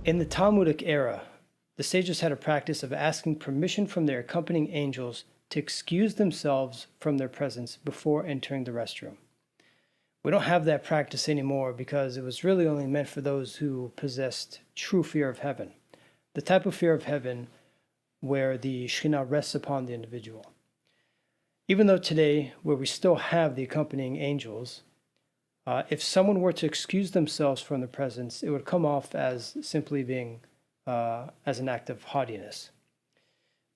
In the Talmudic era, the sages had a practice of asking permission from their accompanying angels to excuse themselves from their presence before entering the restroom. We don't have that practice anymore because it was really only meant for those who possessed true fear of heaven, the type of fear of heaven where the Shekhinah rests upon the individual. Even though today, where we still have the accompanying angels, if someone were to excuse themselves from the presence, it would come off as simply being as an act of haughtiness.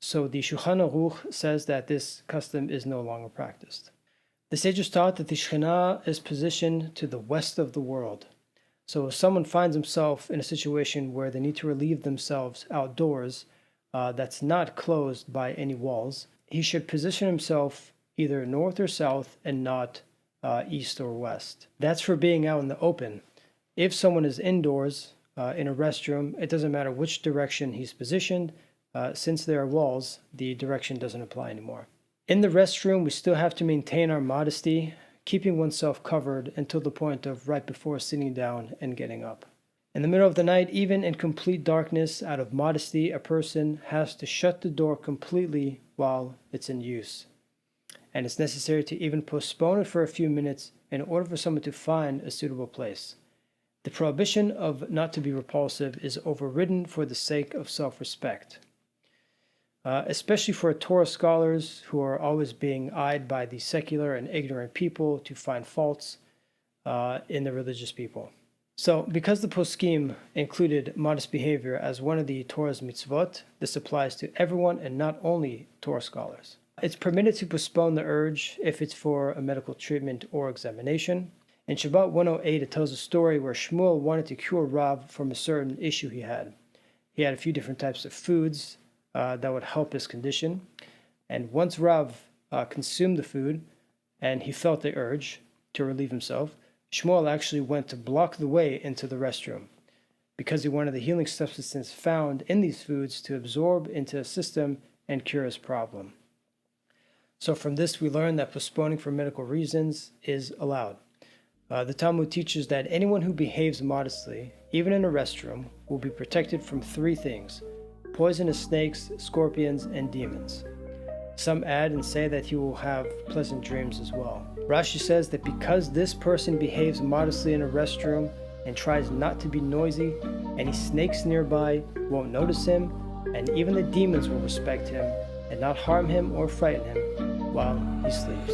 So the Shulchan Aruch says that this custom is no longer practiced. The sages taught that the Shekhinah is positioned to the west of the world. So if someone finds himself in a situation where they need to relieve themselves outdoors that's not closed by any walls, he should position himself either north or south and not east or west. That's for being out in the open. If someone is indoors in a restroom, it doesn't matter which direction he's positioned. Since there are walls, the direction doesn't apply anymore. In the restroom, we still have to maintain our modesty, keeping oneself covered until the point of right before sitting down and getting up. In the middle of the night, even in complete darkness, out of modesty, a person has to shut the door completely while it's in use. And it's necessary to even postpone it for a few minutes in order for someone to find a suitable place. The prohibition of not to be repulsive is overridden for the sake of self-respect. Especially for Torah scholars who are always being eyed by the secular and ignorant people to find faults in the religious people. So, because the poskim included modest behavior as one of the Torah's mitzvot, this applies to everyone and not only Torah scholars. It's permitted to postpone the urge if it's for a medical treatment or examination. In Shabbat 108, it tells a story where Shmuel wanted to cure Rav from a certain issue he had. He had a few different types of foods that would help his condition. And once Rav consumed the food and he felt the urge to relieve himself, Shmuel actually went to block the way into the restroom because he wanted the healing substance found in these foods to absorb into the system and cure his problem. So from this we learn that postponing for medical reasons is allowed. The Talmud teaches that anyone who behaves modestly, even in a restroom, will be protected from three things: poisonous snakes, scorpions, and demons. Some add and say that he will have pleasant dreams as well. Rashi says that because this person behaves modestly in a restroom and tries not to be noisy, any snakes nearby won't notice him, and even the demons will respect him and not harm him or frighten him while he sleeps.